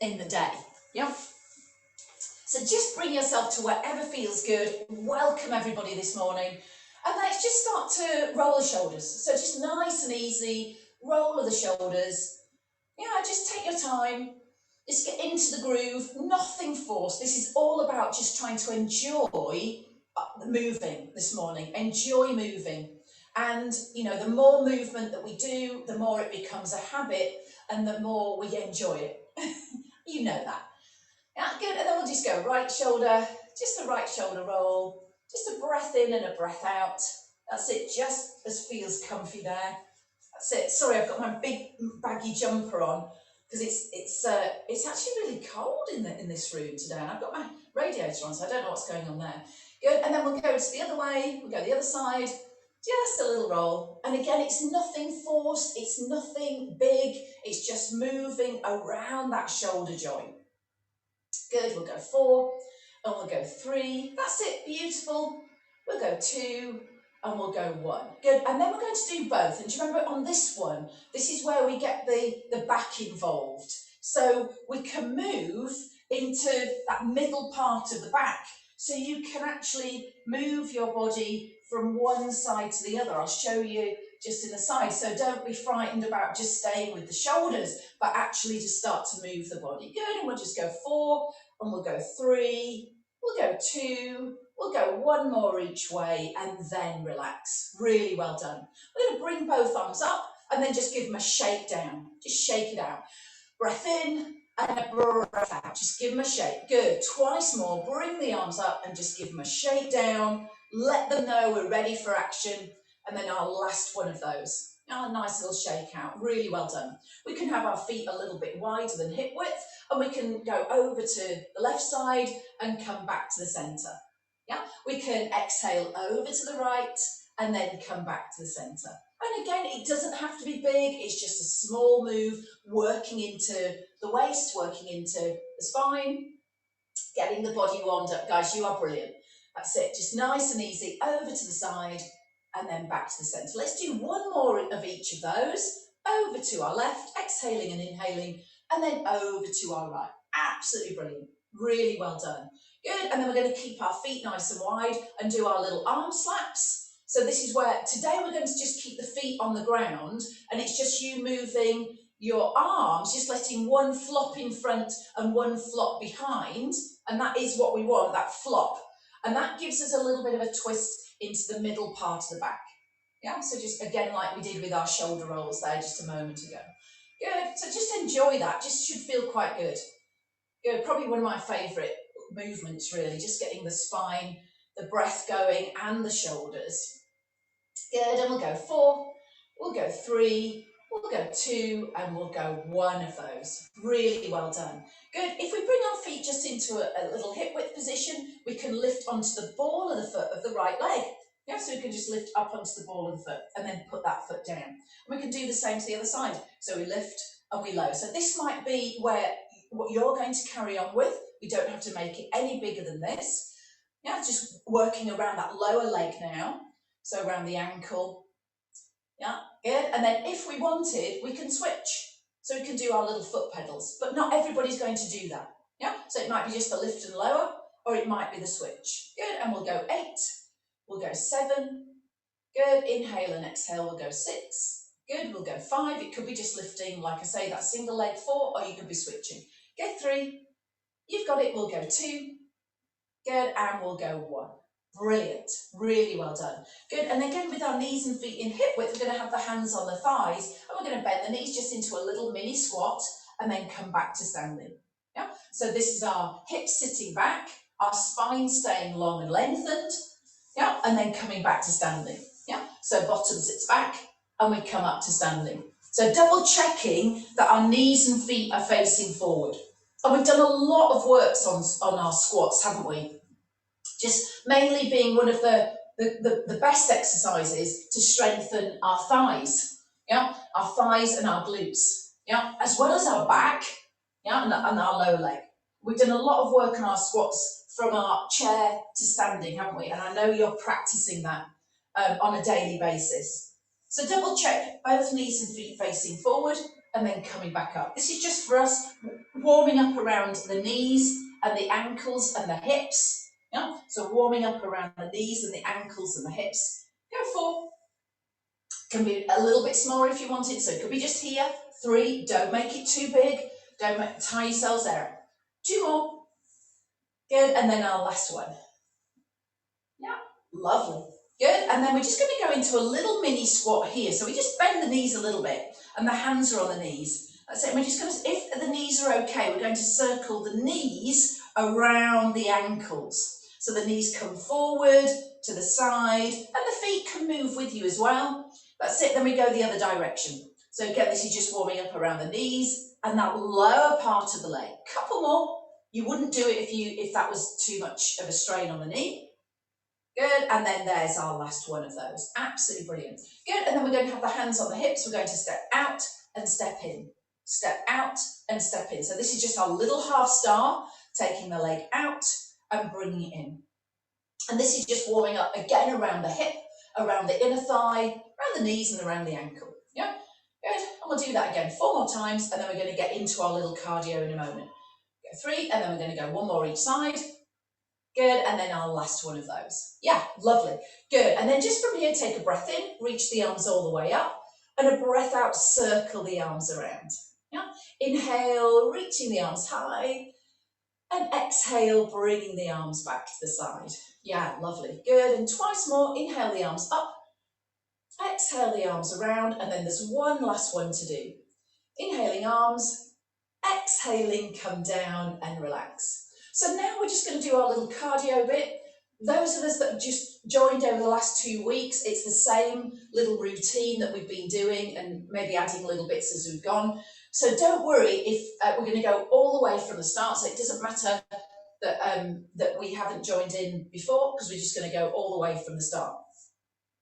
in the day. Yeah. So just bring yourself to whatever feels good. Welcome everybody this morning. And let's just start to roll the shoulders. So just nice and easy, roll of the shoulders. Yeah, just take your time. Just get into the groove, nothing forced. This is all about just trying to enjoy moving this morning. Enjoy moving. And, you know, the more movement that we do, the more it becomes a habit and the more we enjoy it. You know that. Yeah, good. And then we'll just go right shoulder, just a right shoulder roll, just a breath in and a breath out. That's it, just as feels comfy there. That's it. Sorry, I've got my big baggy jumper on because it's actually really cold in this room today, and I've got my radiator on, so I don't know what's going on there. Good. And then we'll go to the other way. We'll go the other side. Just a little roll. And again, it's nothing forced. It's nothing big. It's just moving around that shoulder joint. Good, we'll go 4, and we'll go 3. That's it, beautiful. We'll go 2, and we'll go 1. Good, and then we're going to do both. And do you remember on this one, this is where we get the back involved. So we can move into that middle part of the back. So you can actually move your body from one side to the other. I'll show you just in the side. So don't be frightened about just staying with the shoulders, but actually just start to move the body. Good, and we'll just go 4, and we'll go 3, we'll go 2, we'll go 1 more each way, and then relax. Really well done. We're going to bring both arms up, and then just give them a shake down. Just shake it out. Breath in, and a breath out. Just give them a shake. Good. Twice more. Bring the arms up, and just give them a shake down. Let them know we're ready for action. And then our last one of those. Now, a nice little shake out. Really well done. We can have our feet a little bit wider than hip width, and we can go over to the left side and come back to the centre. Yeah, we can exhale over to the right and then come back to the centre. And again, it doesn't have to be big. It's just a small move, working into the waist, working into the spine, getting the body warmed up. Guys, you are brilliant. That's it. Just nice and easy, over to the side and then back to the centre. Let's do 1 more of each of those. Over to our left, exhaling and inhaling, and then over to our right. Absolutely brilliant. Really well done. Good. And then we're going to keep our feet nice and wide and do our little arm slaps. So this is where today we're going to just keep the feet on the ground, and it's just you moving your arms, just letting one flop in front and one flop behind. And that is what we want, that flop. And that gives us a little bit of a twist into the middle part of the back. Yeah, so just again, like we did with our shoulder rolls there just a moment ago. Good, so just enjoy that, just should feel quite good. Good, probably one of my favourite movements really, just getting the spine, the breath going and the shoulders. Good, and we'll go 4, we'll go 3, we'll go 2, and we'll go 1 of those. Really well done. Good, if we bring our feet just into a little hip width position, we can lift onto the ball of the foot of the right leg. Yeah, so we can just lift up onto the ball of the foot and then put that foot down. And we can do the same to the other side. So we lift and we lower. So this might be where what you're going to carry on with. We don't have to make it any bigger than this. Yeah, just working around that lower leg now. So around the ankle. Yeah, good. And then if we wanted, we can switch. So we can do our little foot pedals, but not everybody's going to do that. Yeah, so it might be just the lift and lower, or it might be the switch. Good, and we'll go 8. We'll go 7, good, inhale and exhale, we'll go 6, good, we'll go 5, it could be just lifting, like I say, that single leg 4, or you could be switching. Get 3, you've got it, we'll go 2, good, and we'll go 1. Brilliant, really well done. Good, and again with our knees and feet in hip width, we're going to have the hands on the thighs, and we're going to bend the knees just into a little mini squat, and then come back to standing. Yeah, so this is our hips sitting back, our spine staying long and lengthened. Yeah, and then coming back to standing. Yeah, so bottom sits back and we come up to standing. So double checking that our knees and feet are facing forward. And we've done a lot of works on our squats, haven't we? Just mainly being one of the best exercises to strengthen our thighs. Yeah, our thighs and our glutes. Yeah, as well as our back. Yeah, and our lower leg. We've done a lot of work on our squats from our chair to standing, haven't we? And I know you're practicing that on a daily basis. So double check both knees and feet facing forward. and then coming back up. This is just for us warming up around the knees and the ankles and the hips. Yeah? So warming up around the knees and the ankles and the hips. Go 4. Can be a little bit smaller if you want it. So it could be just here. 3. Don't make it too big. Don't tire yourselves out. 2 more. Good. And then our last one. Yeah. Lovely. Good. And then we're just going to go into a little mini squat here. So we just bend the knees a little bit and the hands are on the knees. That's it. And we're just going to, if the knees are okay, we're going to circle the knees around the ankles. So the knees come forward to the side and the feet can move with you as well. That's it. Then we go the other direction. So again, this is just warming up around the knees and that lower part of the leg. Couple more. You wouldn't do it if that was too much of a strain on the knee. Good, and then there's our last one of those. Absolutely brilliant. Good, and then we're going to have the hands on the hips. We're going to step out and step in. Step out and step in. So this is just our little half star, taking the leg out and bringing it in. And this is just warming up again around the hip, around the inner thigh, around the knees and around the ankle. Yeah, good, and we'll do that again 4 more times, and then we're going to get into our little cardio in a moment. Go 3, and then we're going to go 1 more each side. Good, and then our last one of those. Yeah, lovely. Good, and then just from here, take a breath in, reach the arms all the way up, and a breath out, circle the arms around. Yeah, inhale, reaching the arms high, and exhale, bringing the arms back to the side. Yeah, lovely. Good, and twice more, inhale the arms up, exhale the arms around, and then there's one last one to do. Inhaling arms, exhaling, come down and relax. So now we're just going to do our little cardio bit. Those of us that have just joined over the last 2 weeks, it's the same little routine that we've been doing and maybe adding little bits as we've gone. So don't worry if we're going to go all the way from the start. So it doesn't matter that we haven't joined in before, because we're just going to go all the way from the start.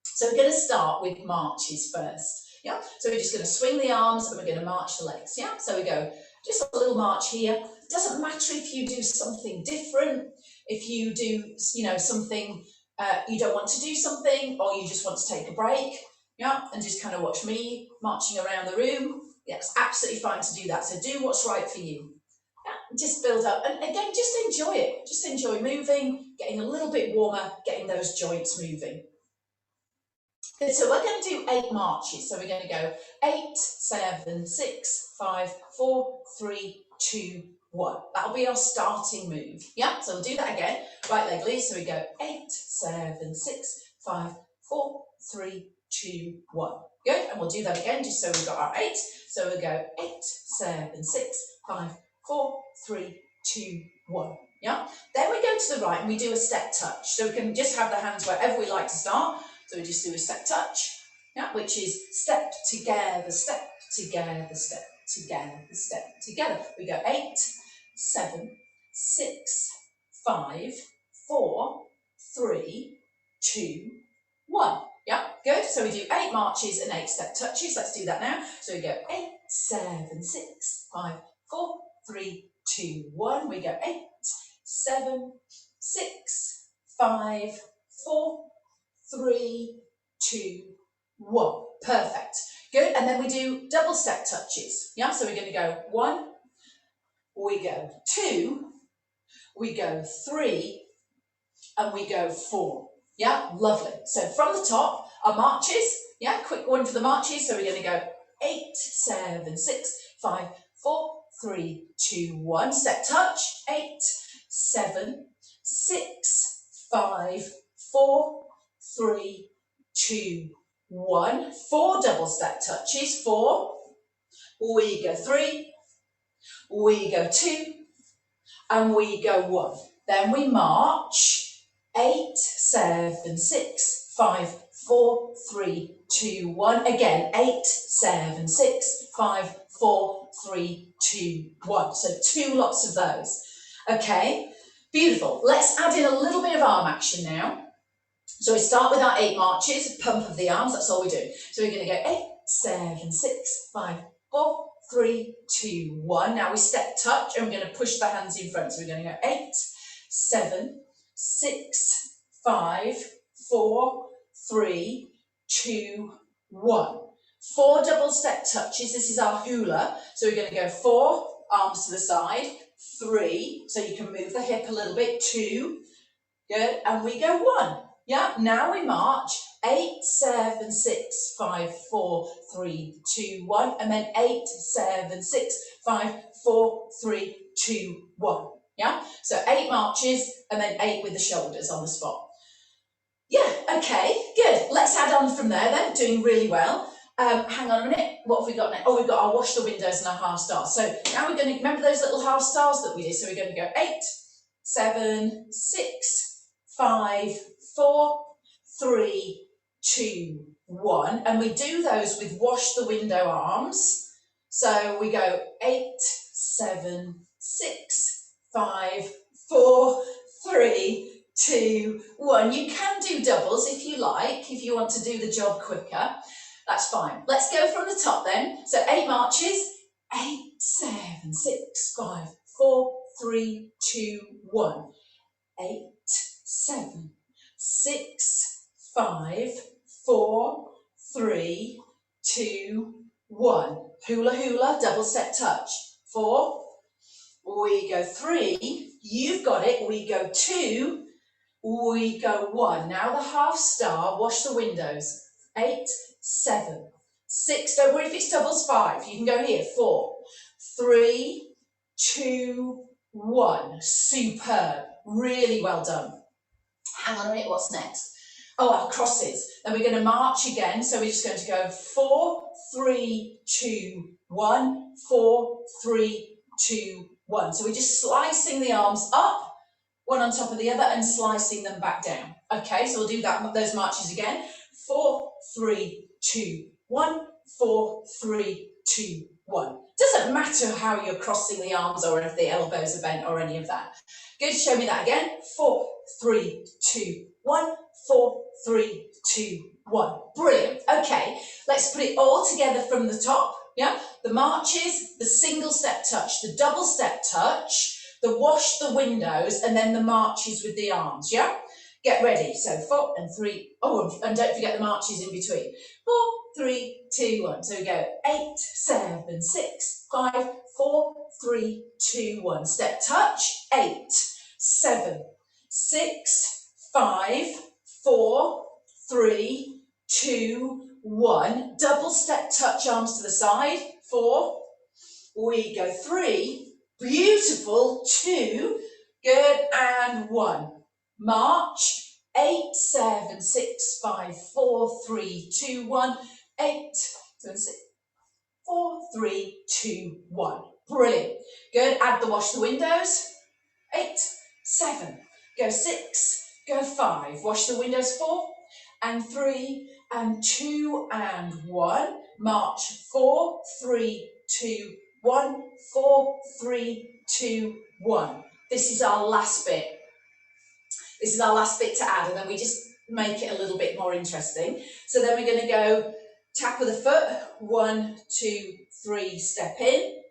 So we're going to start with marches first. Yeah. So we're just going to swing the arms and we're going to march the legs. Yeah. So we go just a little march here. Doesn't matter if you do something different, if you do, something, you don't want to do something, or you just want to take a break, yeah, and just kind of watch me marching around the room. Yeah, it's absolutely fine to do that. So do what's right for you. Yeah, just build up, and again, just enjoy it. Just enjoy moving, getting a little bit warmer, getting those joints moving. Okay, so we're going to do 8 marches. So we're going to go 8, 7, 6, 5, 4, 3, 2, 1. That'll be our starting move. Yeah, so we'll do that again. Right leg leads. So we go 8, 7, 6, 5, 4, 3, 2, 1. Good. And we'll do that again just so we've got our 8. So we'll go 8, 7, 6, 5, 4, 3, 2, 1. Yeah. Then we go to the right and we do a step touch. So we can just have the hands wherever we like to start. So we just do a step touch, yeah, which is step together, step together, step together, step together. We go 8, 7, 6, 5, 4, 3, 2, 1. Yeah, good. So we do 8 marches and 8 step touches. Let's do that now. So we go 8, 7, 6, 5, 4, 3, 2, 1. We go 8, 7, 6, 5, 4, 3, 2, 1. Perfect. Good. And then we do double step touches. Yeah. So we're going to go 1, we go 2, we go 3, and we go 4. Yeah. Lovely. So from the top, our marches. Yeah. Quick one for the marches. So we're going to go 8, 7, 6, 5, 4, 3, 2, 1. Step touch. 8, 7, 6, 5, 4, 3, 2, 1. 4 double step touches. 4. We go 3. We go 2. And we go 1. Then we march. 8, 7, 6, 5, 4, 3, 2, 1. Again, 8, 7, 6, 5, 4, 3, 2, 1. So 2 lots of those. Okay, beautiful. Let's add in a little bit of arm action now. So we start with our 8 marches, pump of the arms, that's all we do. So we're going to go 8, 7, 6, 5, 4, 3, 2, 1. Now we step touch and we're going to push the hands in front. So we're going to go 8, 7, 6, 5, 4, 3, 2, 1. 4 double step touches. This is our hula. So we're going to go 4, arms to the side, 3, so you can move the hip a little bit, 2, good, and we go 1. Yeah, now we march 8, 7, 6, 5, 4, 3, 2, 1, and then 8, 7, 6, 5, 4, 3, 2, 1. Yeah, so 8 marches and then 8 with the shoulders on the spot. Yeah, okay, good. Let's add on from there then, doing really well. Hang on a minute, what have we got next? Oh, we've got our wash the windows and our half stars. So now we're going to, remember those little half stars that we did? So we're going to go 8, 7, 6, 5, 4, 3, 2, 1. And we do those with wash the window arms. So we go 8, 7, 6, 5, 4, 3, 2, 1. You can do doubles if you like, if you want to do the job quicker. That's fine. Let's go from the top then. So 8 marches. 8, 7, 6, 5, 4, 3, 2, 1. 8, 7, 6, 5, 4, 3, 2, 1. Hula hula, double step touch. 4, we go 3, you've got it, we go 2, we go 1. Now the half star, wash the windows. 8, 7, 6, don't worry if it's doubles, 5, you can go here, 4, 3, 2, 1. Superb, really well done. Hang on a minute, what's next? Oh, our crosses. Then we're going to march again, so we're just going to go 4, 3, 2, 1, 4, 3, 2, 1. So we're just slicing the arms up, one on top of the other, and slicing them back down. Okay, so we'll do that, those marches again. 4, 3, 2, 1, 4, 3, 2, 1. Doesn't matter how you're crossing the arms or if the elbows are bent or any of that. Good, show me that again. 4, 3, 2, 1, 4, 3, 2, 1. Brilliant. Okay, let's put it all together from the top. Yeah, the marches, the single step touch, the double step touch, the wash the windows, and then the marches with the arms. Yeah, get ready. So 4 and 3. Oh, and don't forget the marches in between. 4, 3, 2, 1. So we go 8, 7, 6, 5, 4, 3, 2, 1. Step touch. 8, 7, 6, 5, 4, 3, 2, 1. Double step touch, arms to the side. 4, we go 3, beautiful, 2, good, and 1. March, 8, 7, 6, 5, 4, 3, 2, 1. 8, 7, 6, 4, 3, 2, 1. Brilliant. Good, add the wash the windows. 8, 7, go 6, go 5, wash the windows. 4 and 3 and 2 and 1, march 4, 3, 2, 1, 4, 3, 2, 1. This is our last bit. This is our last bit to add, and then we just make it a little bit more interesting. So then we're going to go tap with the foot, 1, 2, 3, step in,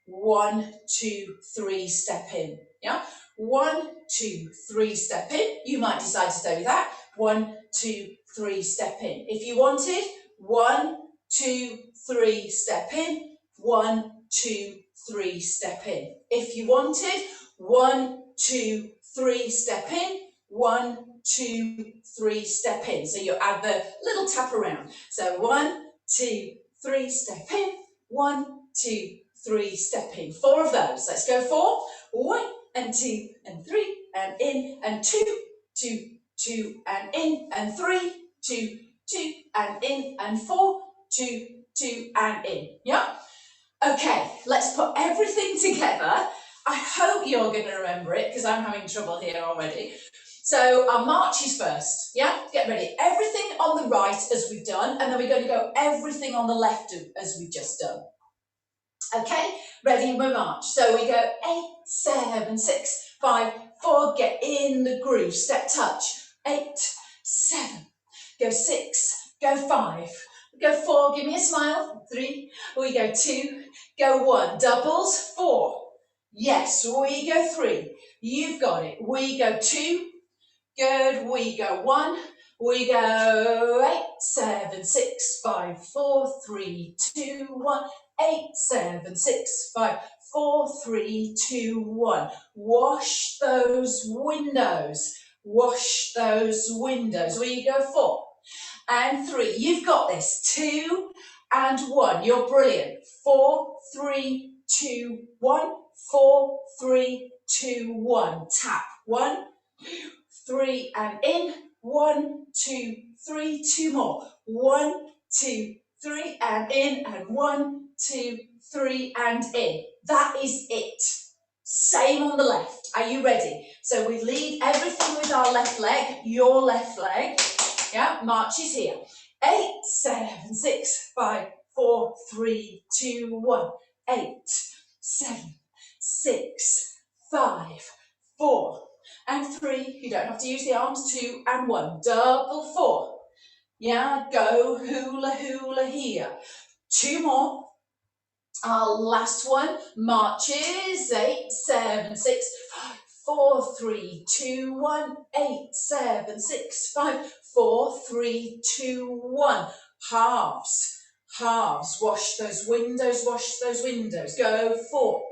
1, 2, 3, step in. Yeah, 1, 2, 3, step in. You might decide to stay with that. 1, 2, 3, step in. If you wanted, 1, 2, 3, step in, 1, 2, 3, step in. If you wanted, 1, 2, 3, step in, 1, 2, 3, step in. So you add the little tap around. So 1, 2, 3, step in, 1, 2, 3, step in. 4 of those. Let's go 4. 1 and 2 and 3 and in and 2, 2, 2 and in and 3, 2, 2 and in and 4, 2, 2 and in. Yeah? Okay, let's put everything together. I hope you're going to remember it because I'm having trouble here already. So our marches first, yeah? Get ready. Everything on the right as we've done, and then we're going to go everything on the left as we've just done. Okay, ready, we march. So we go 8, 7, 6, 5, 4, get in the groove, step touch. 8, 7, go 6, go 5, go 4, give me a smile, 3, we go 2, go 1, doubles, 4, yes, we go 3, you've got it, we go 2, good, we go 1, We go 8, 7, 6, 5, 4, 3, 2, 1. 8, 7, 6, 5, 4, 3, 2, 1. Wash those windows. Wash those windows. We go 4 and 3. You've got this. 2 and 1. You're brilliant. 4, 3, 2, 1. 4, 3, 2, 1. Tap. 1, 3 and in. 1, 2, 3. 2 more. 1, 2, 3 and in, and 1, 2, 3 and in. That is it. Same on the left. Are you ready? So we lead everything with our left leg, your left leg. Yeah, marches here. 8, 7, 6, 5, 4, 3, 2, 1. 8, 7, 6, 5, 4 and 3. You don't have to use the arms. 2 and 1. Double 4. Yeah, go hula hula here. 2 more. Our last one, marches. 8, 7, 6, 5, 4, 3, 2, 1. 8, 7, 6, 5, 4, 3, 2, 1. Halves, halves. Wash those windows, wash those windows. Go 4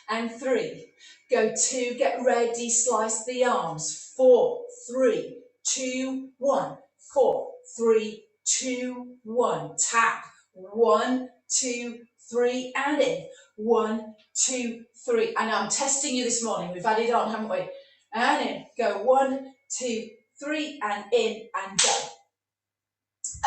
and 3. Go 2, get ready, slice the arms. 4, 3, 2, 1. 4, 3, 2, 1. Tap. 1, 2, 3 and in. 1, 2, 3. And I'm testing you this morning. We've added on, haven't we? And in. Go 1, 2, 3 and in and go.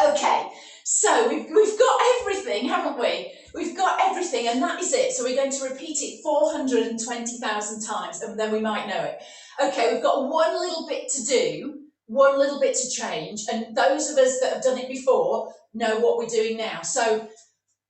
Okay, so we've got everything, haven't we? We've got everything, and that is it. So we're going to repeat it 420,000 times, and then we might know it. Okay, we've got one little bit to do, one little bit to change, and those of us that have done it before know what we're doing now. So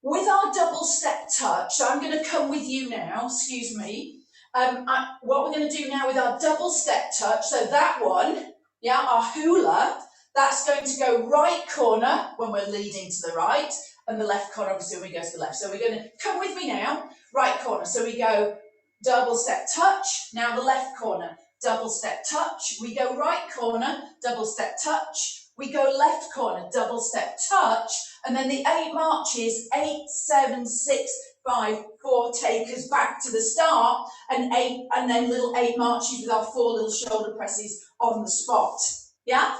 with our double step touch, so I'm going to come with you now, excuse me. What we're going to do now with our double step touch, so that one, yeah, our hula, that's going to go right corner when we're leading to the right, and the left corner obviously when we go to the left. So we're going to come with me now, right corner. So we go double step touch, now the left corner, double step touch. We go right corner, double step touch. We go left corner, double step touch. And then the 8 marches, 8, 7, 6, 5, 4, take us back to the start, and 8, and then little 8 marches with our 4 little shoulder presses on the spot. Yeah?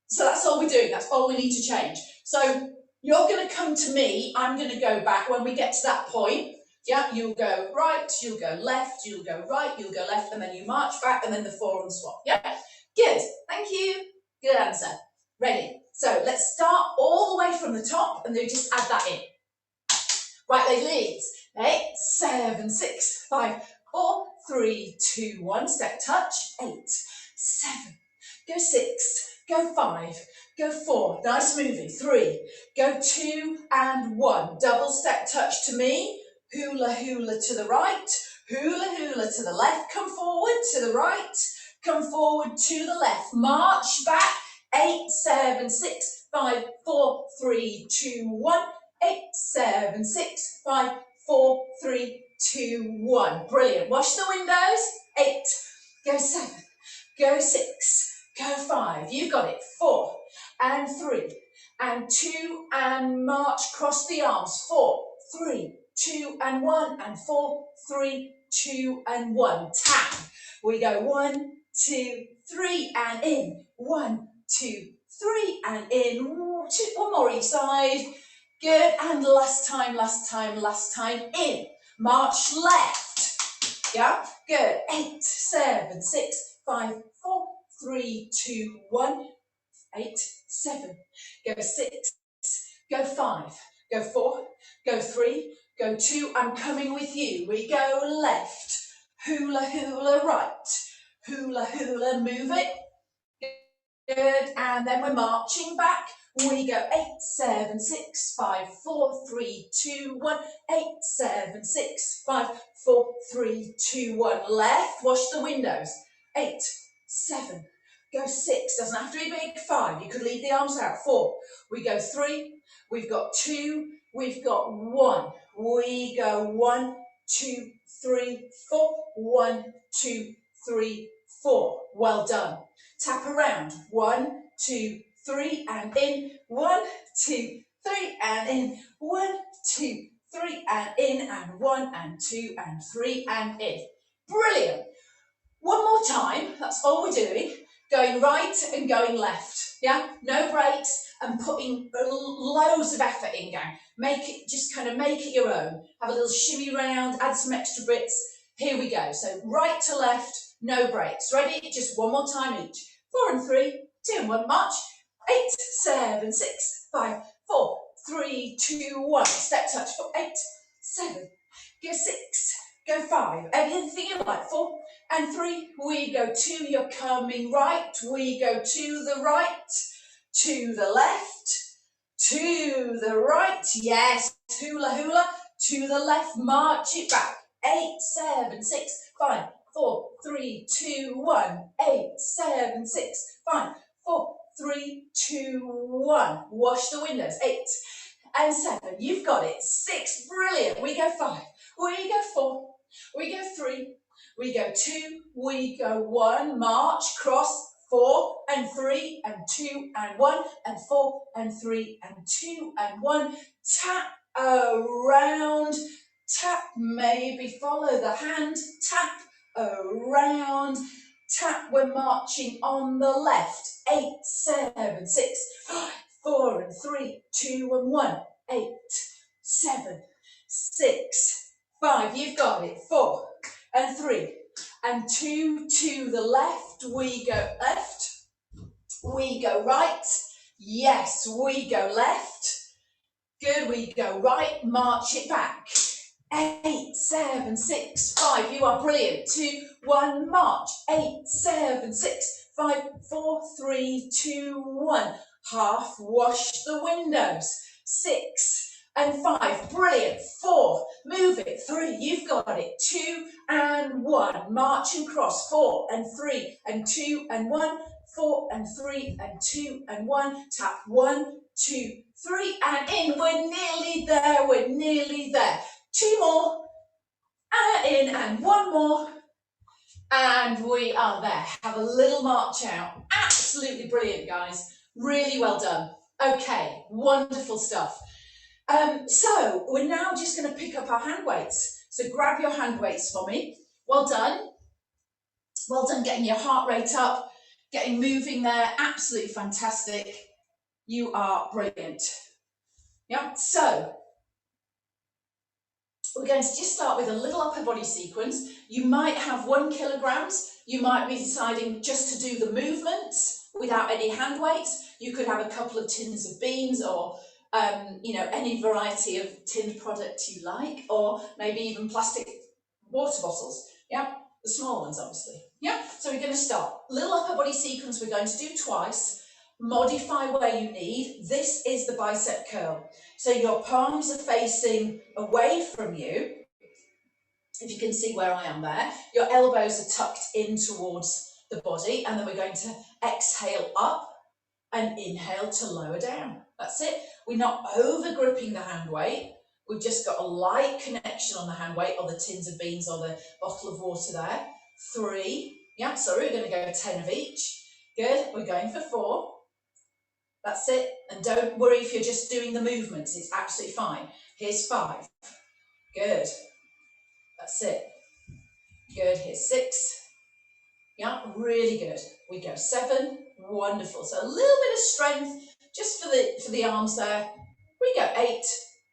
So that's all we're doing, that's all we need to change. So you're going to come to me, I'm going to go back when we get to that point. Yeah, you'll go right, you'll go left, you'll go right, you'll go left, and then you march back, and then the 4 on the spot. Yeah? Good, thank you. Good answer. Ready? So let's start all the way from the top, and then just add that in. Right leg leads. 8, 7, 6, 5, 4, 3, 2, 1. Step touch. 8, 7. Go 6. Go 5. Go 4. Nice moving. 3. Go 2 and 1. Double step touch to me. Hula hula to the right. Hula hula to the left. Come forward to the right. Come forward to the left. March back. 8, 7, 6, 5, 4, 3, 2, 1. 8, 7, 6, 5, 4, 3, 2, 1. Brilliant. Wash the windows. 8. Go 7. Go 6. Go 5. You've got it. 4 and 3 and 2 and march. Cross the arms. 4, 3, 2 and 1 and 4, 3, 2 and 1. Tap. We go 1, 2, 3 and in. 1, 2, 3 and in. 1 more each side. Good, and last time, last time, last time, in. March left. Yeah, good. 8, 7, 6, 5, 4, 3, 2, 1. 8, 7. Go 6. Go 5. Go 4. Go 3. Go 2. I'm coming with you. We go left. Hula hula right. Hula hula, move it. Good, and then we're marching back. We go 8, 7, 6, 5, 4, 3, 2, 1. 8, 7, 6, 5, 4, 3, 2, 1. Left, wash the windows. 8, 7, go 6. Doesn't have to be big. 5, you could leave the arms out. 4, we go 3, we've got 2, we've got 1. We go 1, 2, 3, 4. 1, 2, 3, 4. Well done. Tap around. 1, 2, 3, and in. 1, 2, 3, and in. 1, 2, 3, and in, and 1, and 2, and 3, and in. Brilliant. One more time, that's all we're doing. Going right and going left, yeah? No breaks and putting loads of effort in, gang. Make it, just kind of make it your own. Have a little shimmy round, add some extra bits. Here we go. So right to left, no breaks. Ready? Just one more time each. 4 and 3, 2 and 1, march. 8, 7, 6, 5, 4, 3, 2, 1. Step touch for 8, 7, go 6, go 5. Anything you like. 4 and 3. We go 2. You're coming right. We go to the right, to the left, to the right. Yes. Hula hula. To the left. March it back. 8, 7, 6, 5, 4, 3, 2, 1. 8, 7, 6, 5, 4, 3, 2, 1. Wash the windows. 8 and 7. You've got it. 6. Brilliant. We go 5. We go 4. We go 3. We go 2. We go 1. March. Cross. 4 and 3 and 2 and 1 and 4 and 3 and 2 and 1. Tap around. Tap. Maybe follow the hand. Tap around. Tap. We're marching on the left. 8, 7, 6, 5, 4 and 3, 2 and 1. 8, 7, 6, 5. You've got it. 4 and 3 and 2 to the left. We go left. We go right. Yes, we go left. Good. We go right. March it back. 8, 7, 6, 5. You are brilliant. 2, 1, march. 8, 7, 6, 5, 4, 3, 2, 1. Half. Wash the windows. 6 and 5. Brilliant. 4. Move it. 3. You've got it. 2 and 1. March and cross. 4 and 3 and 2 and 1. 4 and 3 and 2 and 1. Tap. 1, 2, 3 and in. We're nearly there. We're nearly there. 2 more. And in. And 1 more. And we are there. Have a little march out. Absolutely brilliant, guys. Really well done. Okay, wonderful stuff. So we're now just going to pick up our hand weights. So grab your hand weights for me. Well done. Well done getting your heart rate up, getting moving there. Absolutely fantastic. You are brilliant. Yeah, so we're going to just start with a little upper body sequence. You might have 1 kilogram. You might be deciding just to do the movements without any hand weights. You could have a couple of tins of beans or any variety of tinned product you like, or maybe even plastic water bottles. Yeah, the small ones, obviously. Yeah, so we're going to start. Little upper body sequence we're going to do twice. Modify where you need. This is the bicep curl. So your palms are facing away from you. If you can see where I am there. Your elbows are tucked in towards the body, and then we're going to exhale up and inhale to lower down. That's it. We're not over gripping the hand weight. We've just got a light connection on the hand weight or the tins of beans or the bottle of water there. 3. Yeah, sorry, we're going to go 10 of each. Good. We're going for 4. That's it. And don't worry if you're just doing the movements. It's absolutely fine. Here's 5. Good. That's it. Good. Here's 6. Yeah, really good. We go 7. Wonderful. So a little bit of strength just for the arms there. We go 8.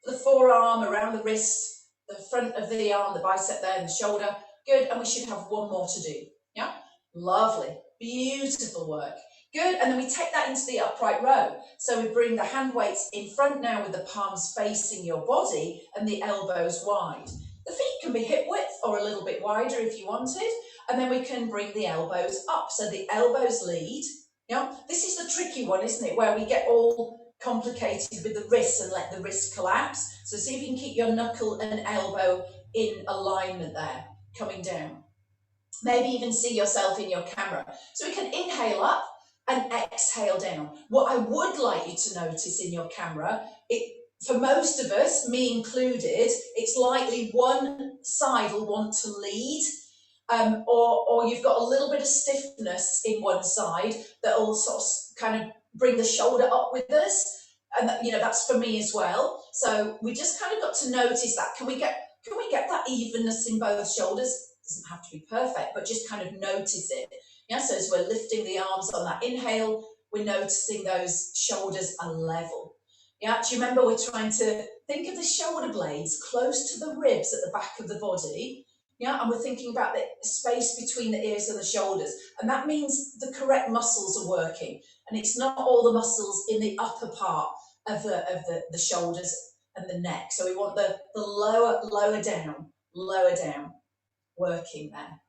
The forearm around the wrist, the front of the arm, the bicep there, and the shoulder. Good. And we should have 1 more to do. Yeah. Lovely. Beautiful work. Good. And then we take that into the upright row. So we bring the hand weights in front now with the palms facing your body and the elbows wide. The feet can be hip width or a little bit wider if you wanted. And then we can bring the elbows up. So the elbows lead. Yeah. This is the tricky one, isn't it? Where we get all complicated with the wrists and let the wrist collapse. So see if you can keep your knuckle and elbow in alignment there, coming down. Maybe even see yourself in your camera. So we can inhale up and exhale down. What I would like you to notice in your camera, for most of us, me included, it's likely one side will want to lead or you've got a little bit of stiffness in one side that'll sort of kind of bring the shoulder up with us. And that, you know, that's for me as well. So we just kind of got to notice that. Can we get that evenness in both shoulders? It doesn't have to be perfect, but just kind of notice it. Yeah, so as we're lifting the arms on that inhale, we're noticing those shoulders are level. Yeah, do you remember we're trying to think of the shoulder blades close to the ribs at the back of the body? Yeah, and we're thinking about the space between the ears and the shoulders. And that means the correct muscles are working. And it's not all the muscles in the upper part of the shoulders and the neck. So we want the lower down working there.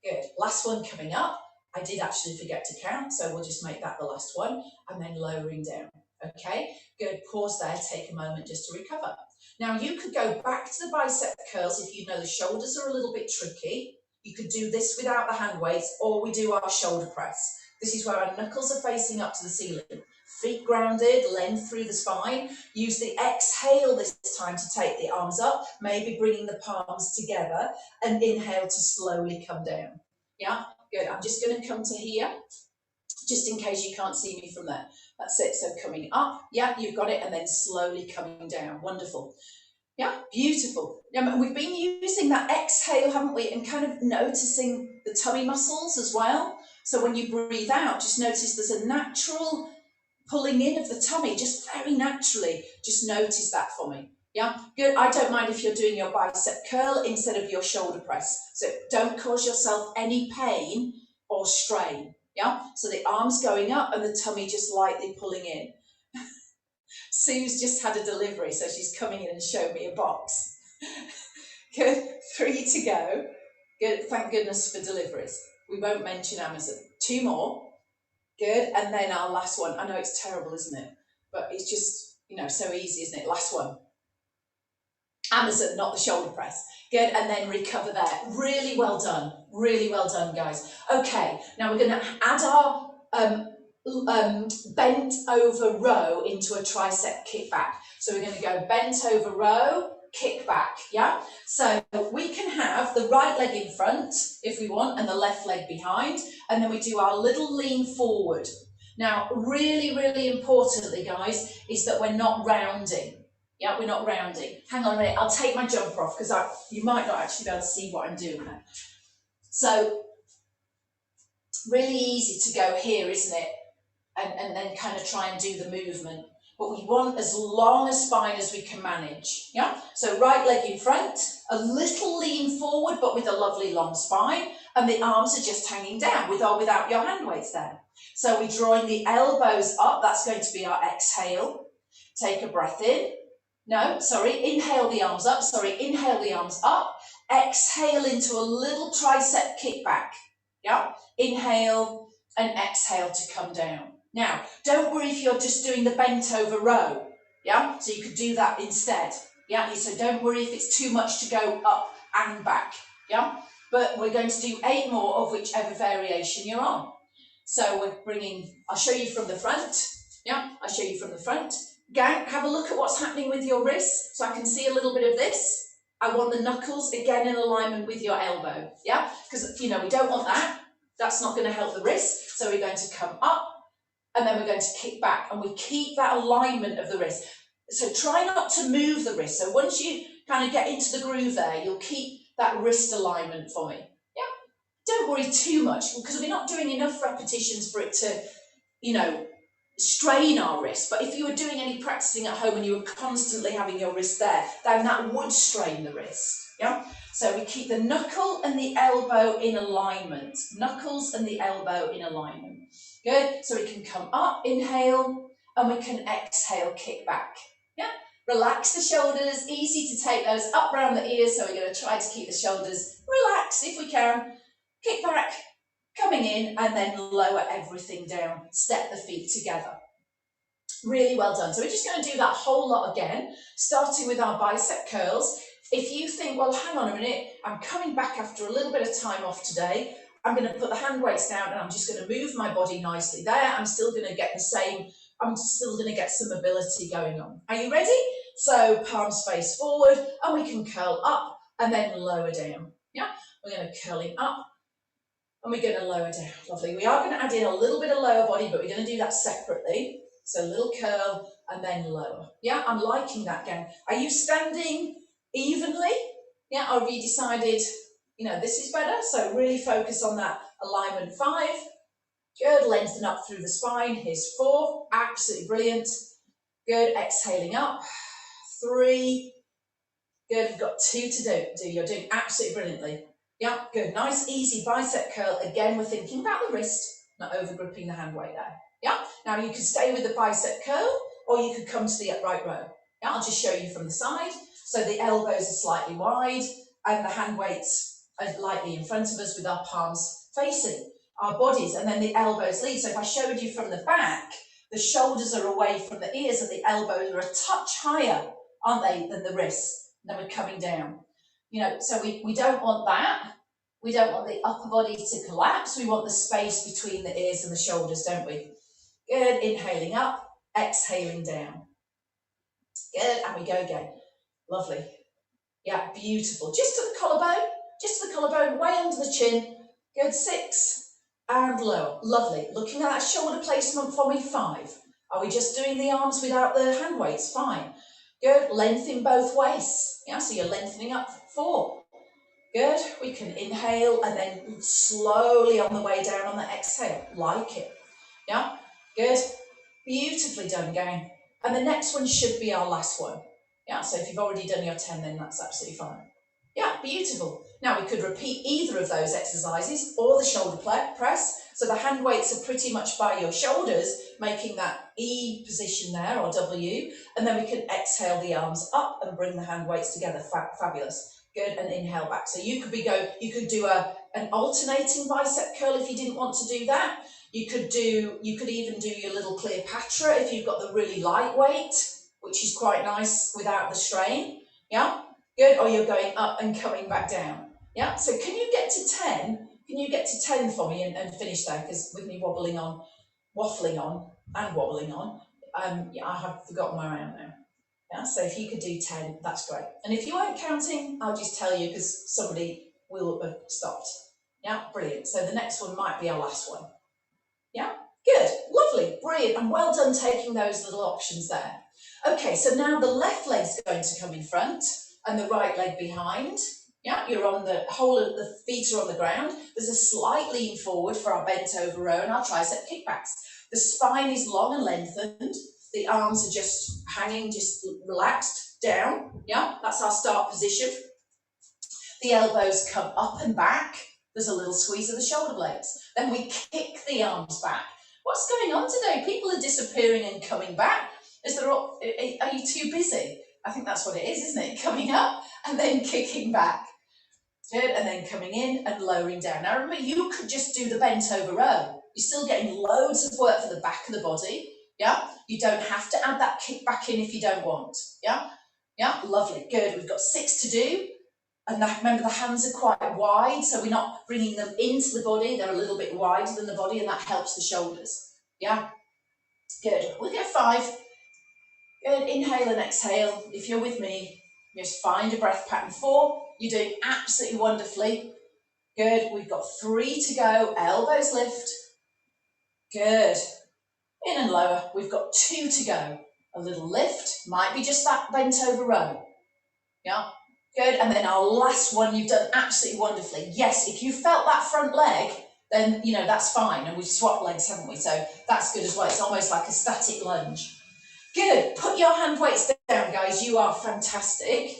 Good. Last one coming up. I did actually forget to count, so we'll just make that the last one, and then lowering down. Okay, good. Pause there, take a moment just to recover. Now you could go back to the bicep curls if you know the shoulders are a little bit tricky. You could do this without the hand weights, or we do our shoulder press. This is where our knuckles are facing up to the ceiling. Feet grounded, length through the spine. Use the exhale this time to take the arms up, maybe bringing the palms together, and inhale to slowly come down. Yeah, good. I'm just going to come to here, just in case you can't see me from there. That's it. So coming up, yeah, you've got it, and then slowly coming down. Wonderful. Yeah, beautiful. Yeah, we've been using that exhale, haven't we? And kind of noticing the tummy muscles as well. So when you breathe out, just notice there's a natural pulling in of the tummy, just very naturally. Just notice that for me. Yeah, good. I don't mind if you're doing your bicep curl instead of your shoulder press. So don't cause yourself any pain or strain. Yeah, so the arms going up and the tummy just lightly pulling in. Sue's just had a delivery, so she's coming in and showing me a box. Good. 3 to go. Good. Thank goodness for deliveries. We won't mention Amazon. 2 more. Good. And then our last one. I know it's terrible, isn't it? But it's just, you know, so easy, isn't it? Last one. Amazon, not the shoulder press. Good. And then recover there. Really well done. Really well done, guys. Okay. Now we're going to add our bent over row into a tricep kickback. So we're going to go bent over row, kick back. Yeah. So we can have the right leg in front if we want, and the left leg behind. And then we do our little lean forward. Now, really, really importantly, guys, is that we're not rounding. Yeah, we're not rounding. Hang on a minute, I'll take my jumper off because you might not actually be able to see what I'm doing there. So, really easy to go here, isn't it? And then kind of try and do the movement. But we want as long a spine as we can manage. Yeah? So right leg in front, a little lean forward, but with a lovely long spine. And the arms are just hanging down with or without your hand weights there. So we're drawing the elbows up. That's going to be our exhale. Take a breath in. No, sorry, inhale the arms up. Sorry, inhale the arms up. Exhale into a little tricep kickback. Yeah? Inhale and exhale to come down. Now, don't worry if you're just doing the bent over row. Yeah? So you could do that instead. Yeah? So don't worry if it's too much to go up and back. Yeah? But we're going to do 8 more of whichever variation you're on. So we're bringing, I'll show you from the front. Yeah? I'll show you from the front. Gang, have a look at what's happening with your wrists. So I can see a little bit of this. I want the knuckles again in alignment with your elbow. Yeah? Because, you know, we don't want that. That's not going to help the wrist. So we're going to come up and then we're going to kick back, and we keep that alignment of the wrist. So try not to move the wrist. So once you kind of get into the groove there, you'll keep that wrist alignment for me. Yeah? Don't worry too much because we're not doing enough repetitions for it to, you know, strain our wrist. But if you were doing any practicing at home and you were constantly having your wrist there, then that would strain the wrist. Yeah? So we keep the knuckle and the elbow in alignment. Knuckles and the elbow in alignment. Good. So we can come up, inhale, and we can exhale, kick back. Yeah? Relax the shoulders. Easy to take those up round the ears. So we're going to try to keep the shoulders relaxed if we can. Kick back, coming in, and then lower everything down. Step the feet together. Really well done. So we're just going to do that whole lot again, starting with our bicep curls. If you think, well, hang on a minute, I'm coming back after a little bit of time off today. I'm going to put the hand weights down and I'm just going to move my body nicely there. I'm still going to get the same, I'm still going to get some mobility going on. Are you ready? So palms face forward and we can curl up and then lower down. Yeah, we're going to curling up and we're going to lower down. Lovely. We are going to add in a little bit of lower body, but we're going to do that separately. So a little curl and then lower. Yeah, I'm liking that again. Are you standing evenly? Yeah, or have you decided, you know, this is better? So really focus on that alignment 5. Good, lengthen up through the spine. Here's 4, absolutely brilliant. Good, exhaling up. 3. Good, we've got 2 to do. You're doing absolutely brilliantly. Yeah, good, nice, easy bicep curl. Again, we're thinking about the wrist, not over gripping the hand weight there. Yeah, now you could stay with the bicep curl, or you could come to the upright row. Yeah, I'll just show you from the side. So the elbows are slightly wide, and the hand weights are lightly in front of us with our palms facing our bodies, and then the elbows lead. So if I showed you from the back, the shoulders are away from the ears, and the elbows are a touch higher, aren't they, than the wrists? And then we're coming down. You know, so we don't want that. We don't want the upper body to collapse. We want the space between the ears and the shoulders, don't we? Good, inhaling up, exhaling down. Good, and we go again. Lovely. Yeah, beautiful. Just to the collarbone, way under the chin. Good, 6, and lower. Lovely. Looking at that shoulder placement for me, 5. Are we just doing the arms without the hand weights? Fine. Good, lengthen both waists. Yeah, so you're lengthening up, 4. Good, we can inhale and then slowly on the way down on the exhale, like it. Yeah, good, beautifully done, gang. And the next one should be our last one. Yeah, so if you've already done your 10, then that's absolutely fine. Yeah, beautiful. Now we could repeat either of those exercises or the shoulder press. So the hand weights are pretty much by your shoulders, making that E position there, or W, and then we can exhale the arms up and bring the hand weights together. Fabulous. Good, and inhale back. So you could do an alternating bicep curl if you didn't want to do that. You could even do your little Cleopatra if you've got the really lightweight, which is quite nice without the strain. Yeah, good. Or you're going up and coming back down. Yeah. So can you get to 10? Can you get to 10 for me and finish there? Because with me waffling on, yeah, I have forgotten where I am now. Yeah, so if you could do 10, that's great. And if you weren't counting, I'll just tell you because somebody will have stopped. Yeah, brilliant. So the next one might be our last one. Yeah, good, lovely, brilliant, and well done taking those little options there. Okay, so now the left leg's going to come in front and the right leg behind. Yeah, you're on the whole of the feet are on the ground. There's a slight lean forward for our bent over row and our tricep kickbacks. The spine is long and lengthened. The arms are just hanging, just relaxed down. Yeah, that's our start position. The elbows come up and back. There's a little squeeze of the shoulder blades. Then we kick the arms back. What's going on today? People are disappearing and coming back. Are you too busy? I think that's what it is, isn't it? Coming up and then kicking back. Good, and then coming in and lowering down. Now remember, you could just do the bent over row. You're still getting loads of work for the back of the body. Yeah, you don't have to add that kick back in if you don't want. Yeah, yeah, lovely, good. We've got 6 to do. And remember, the hands are quite wide, so we're not bringing them into the body. They're a little bit wider than the body, and that helps the shoulders. Yeah, good. We'll go 5. Good, inhale and exhale. If you're with me, just find a breath pattern. 4, you're doing absolutely wonderfully. Good, we've got 3 to go. Elbows lift. Good. In and lower. We've got 2 to go. A little lift. Might be just that bent over row. Yeah. Good, and then our last one, you've done absolutely wonderfully. Yes, if you felt that front leg, then, you know, that's fine. And we've swapped legs, haven't we? So that's good as well. It's almost like a static lunge. Good, put your hand weights down, guys. You are fantastic.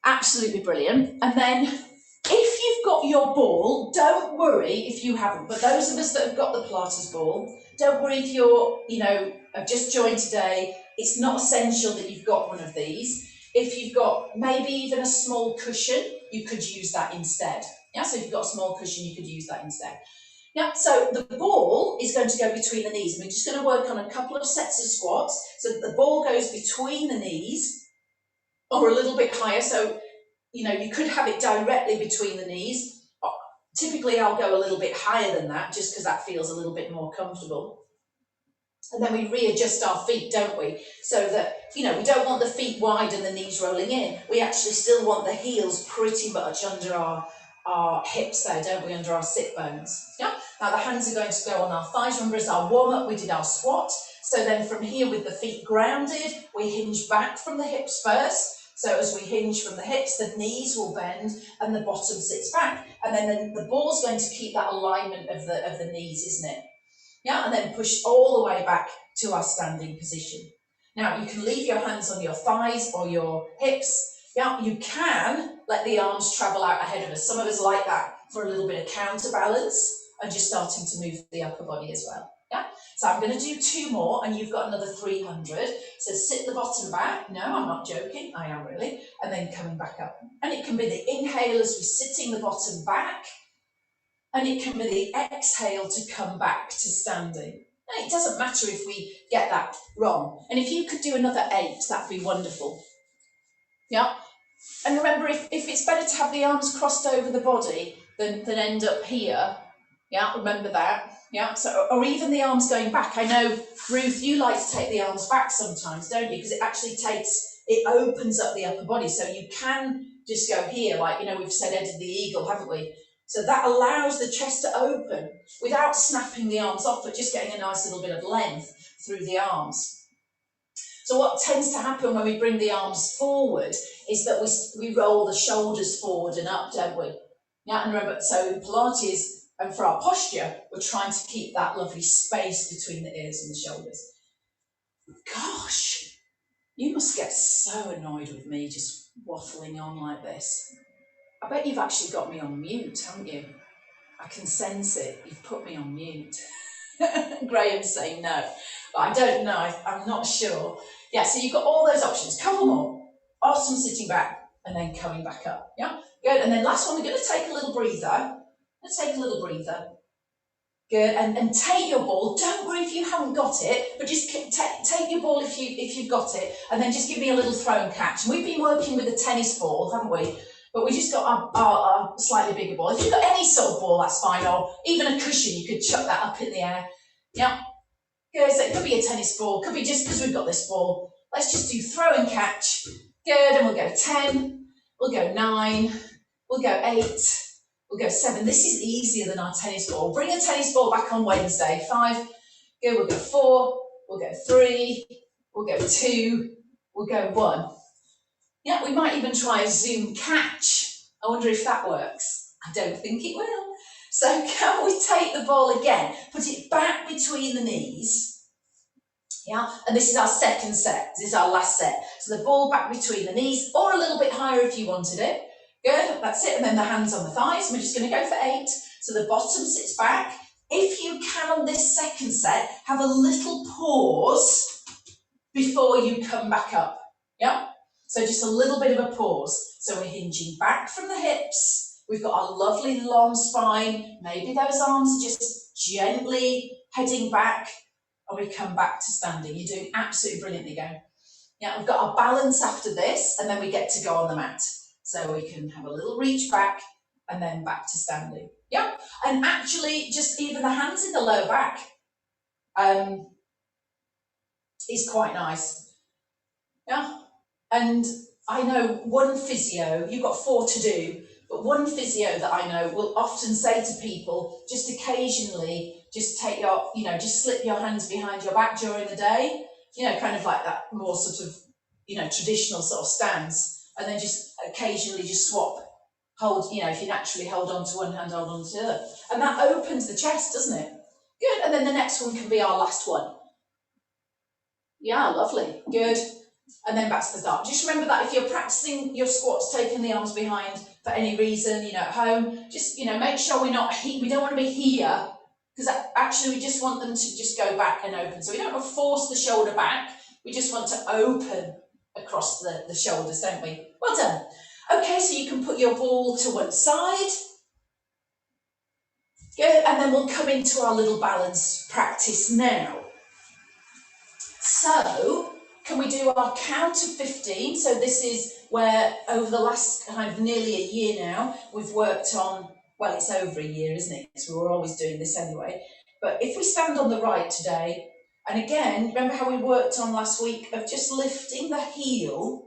Absolutely brilliant. And then if you've got your ball, don't worry if you haven't. But those of us that have got the Pilates ball, don't worry if you're, you know, have just joined today. It's not essential that you've got one of these. If you've got maybe even a small cushion, you could use that instead. Yeah, so if you've got a small cushion, you could use that instead. Yeah, so the ball is going to go between the knees. And we're just going to work on a couple of sets of squats. So that the ball goes between the knees or a little bit higher. So, you know, you could have it directly between the knees. Typically, I'll go a little bit higher than that just because that feels a little bit more comfortable. And then we readjust our feet, don't we? So that, you know, we don't want the feet wide and the knees rolling in. We actually still want the heels pretty much under our our hips there, don't we, under our sit bones. Yeah. Now the hands are going to go on our thighs. Remember, as our warm up, we did our squat. So then from here, with the feet grounded, we hinge back from the hips first. So as we hinge from the hips, the knees will bend and the bottom sits back. And then the ball's going to keep that alignment of the knees, isn't it? Yeah, and then push all the way back to our standing position. Now you can leave your hands on your thighs or your hips. Yeah, you can let the arms travel out ahead of us. Some of us like that for a little bit of counterbalance and just starting to move the upper body as well. Yeah, so I'm going to do 2 more and you've got another 300. So sit the bottom back. No, I'm not joking. I am really. And then coming back up. And it can be the inhale as we're sitting the bottom back. And it can be the exhale to come back to standing. And it doesn't matter if we get that wrong. And if you could do another 8, that'd be wonderful. Yeah. And remember, if it's better to have the arms crossed over the body than end up here, yeah, remember that. Yeah, so, or even the arms going back. I know, Ruth, you like to take the arms back sometimes, don't you? Because it actually it opens up the upper body. So you can just go here, like, you know, we've said Ed the Eagle, haven't we? So that allows the chest to open without snapping the arms off, but just getting a nice little bit of length through the arms. So what tends to happen when we bring the arms forward is that we roll the shoulders forward and up, don't we? Yeah, and remember, so in Pilates, and for our posture, we're trying to keep that lovely space between the ears and the shoulders. Gosh, you must get so annoyed with me just waffling on like this. I bet you've actually got me on mute, haven't you? I can sense it. You've put me on mute. Graham's saying no. But I don't know. I'm not sure. Yeah, so you've got all those options. Couple more. Awesome, sitting back and then coming back up. Yeah, good. And then last one, we're going to take a little breather. Let's take a little breather. Good. And take your ball. Don't worry if you haven't got it, but just take your ball if you've got it, and then just give me a little throw and catch. And we've been working with a tennis ball, haven't we? But we just got our slightly bigger ball. If you've got any sort of ball, that's fine, or even a cushion, you could chuck that up in the air. Yeah. Good. So it could be a tennis ball, could be just because we've got this ball. Let's just do throw and catch. Good. And we'll go 10. We'll go 9. We'll go 8. We'll go 7. This is easier than our tennis ball. Bring a tennis ball back on Wednesday. 5. Good. We'll go 4. We'll go 3. We'll go 2. We'll go 1. Yeah, we might even try a Zoom catch. I wonder if that works. I don't think it will. So can we take the ball again, put it back between the knees, yeah, and this is our second set, this is our last set. So the ball back between the knees, or a little bit higher if you wanted it. Good, that's it, and then the hands on the thighs. We're just going to go for 8. So the bottom sits back. If you can on this second set, have a little pause before you come back up, yeah? So just a little bit of a pause. So we're hinging back from the hips. We've got our lovely long spine. Maybe those arms are just gently heading back, and we come back to standing. You're doing absolutely brilliantly, go. Yeah, we've got our balance after this, and then we get to go on the mat. So we can have a little reach back, and then back to standing. Yeah, and actually just even the hands in the lower back is quite nice. Yeah. And I know one physio, you've got 4 to do, but one physio that I know will often say to people, just occasionally, just take your, just slip your hands behind your back during the day, kind of like that more sort of, traditional sort of stance, and then just occasionally just swap, hold, if you naturally hold on to one hand, hold on to the other. And that opens the chest, doesn't it? Good, and then the next one can be our last one. Yeah, lovely, good. And then back to the start. Just remember that if you're practicing your squats, taking the arms behind for any reason, at home, just, make sure we're not, we don't want to be here, because actually we just want them to just go back and open. So we don't want to force the shoulder back, we just want to open across the shoulders, don't we? Well done. Okay, so you can put your ball to one side. Good, and then we'll come into our little balance practice now. So, can we do our count of 15? So this is where over the last kind of nearly a year now, we've worked on, well, it's over a year, isn't it? Because we were always doing this anyway. But if we stand on the right today, and again, remember how we worked on last week of just lifting the heel,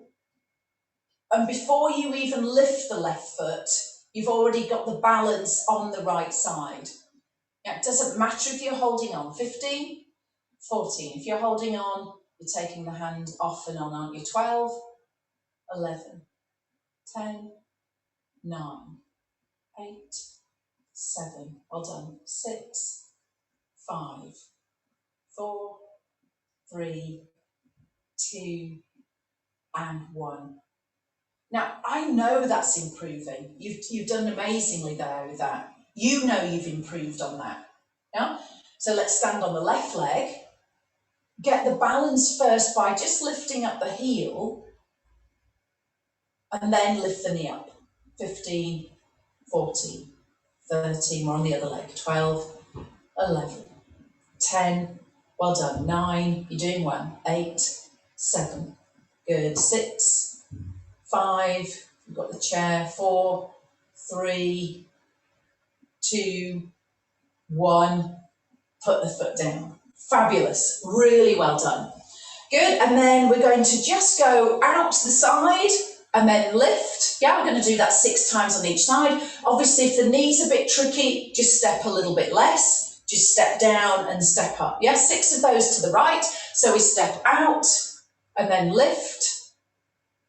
and before you even lift the left foot, You've already got the balance on the right side. Yeah, it doesn't matter if you're holding on. 15, 14. If you're holding on, you're taking the hand off and on, aren't you? 12, 11, 10, 9, 8, 7. Well done. 6, 5, 4, 3, 2, and 1. Now, I know that's improving. You've done amazingly there with that. You know you've improved on that. Yeah? So let's stand on the left leg. Get the balance first by just lifting up the heel and then lift the knee up. 15, 14, 13, we're on the other leg. 12, 11, 10, well done. 9, you're doing well. 8, 7, good. 6, 5, you've got the chair. 4, 3, 2, 1, put the foot down. Fabulous, really well done. Good, and then we're going to just go out to the side and then lift. Yeah, we're going to do that 6 times on each side. Obviously, if the knee's a bit tricky, just step a little bit less. Just step down and step up. Yeah, 6 of those to the right. So we step out and then lift.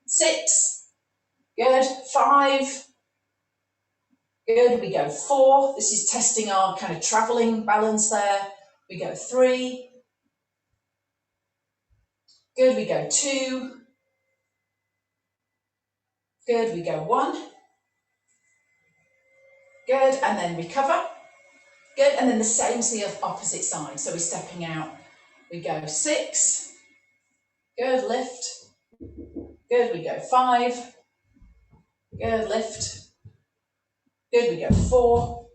6, good. 5, good. We go 4. This is testing our kind of traveling balance there. We go 3. Good, we go 2. Good, we go 1. Good, and then recover. Good, and then the same to the opposite side. So we're stepping out. We go 6. Good, lift. Good, we go 5. Good, lift. Good, we go 4.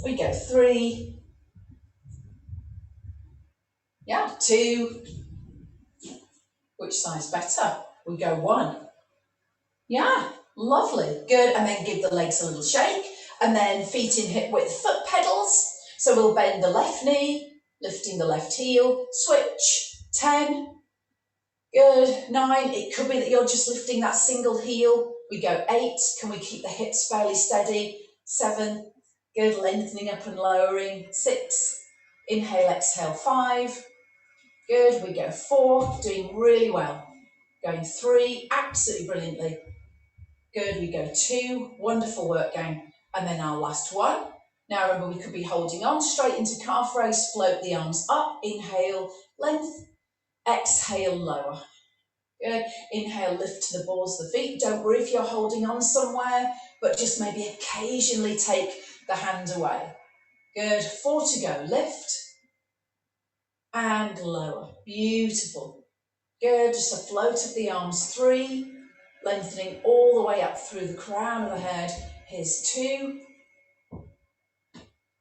We go 3. Yeah, 2. Which side's better? We go 1. Yeah, lovely. Good, and then give the legs a little shake. And then feet in hip width foot pedals. So we'll bend the left knee, lifting the left heel, switch, 10, good, 9, it could be that you're just lifting that single heel. We go 8, can we keep the hips fairly steady? 7, good, lengthening up and lowering, 6, inhale, exhale, 5, good, we go 4, doing really well, going 3, absolutely brilliantly, good, we go 2, wonderful work gang. And then our last one. Now remember, we could be holding on straight into calf raise, float the arms up, inhale, length, exhale, lower. Good, inhale, lift to the balls of the feet. Don't worry if you're holding on somewhere, but just maybe occasionally take the hand away. Good, 4 to go, lift, and lower, beautiful. Good, just a float of the arms, 3, lengthening all the way up through the crown of the head. Here's 2,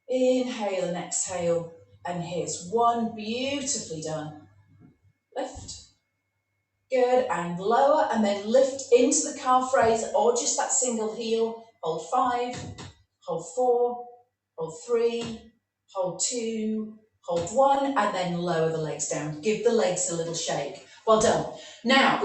inhale and exhale, and here's 1, beautifully done. Lift, good, and lower, and then lift into the calf raise or just that single heel. Hold 5, hold 4, hold 3, hold 2, hold 1, and then lower the legs down. Give the legs a little shake. Well done. Now,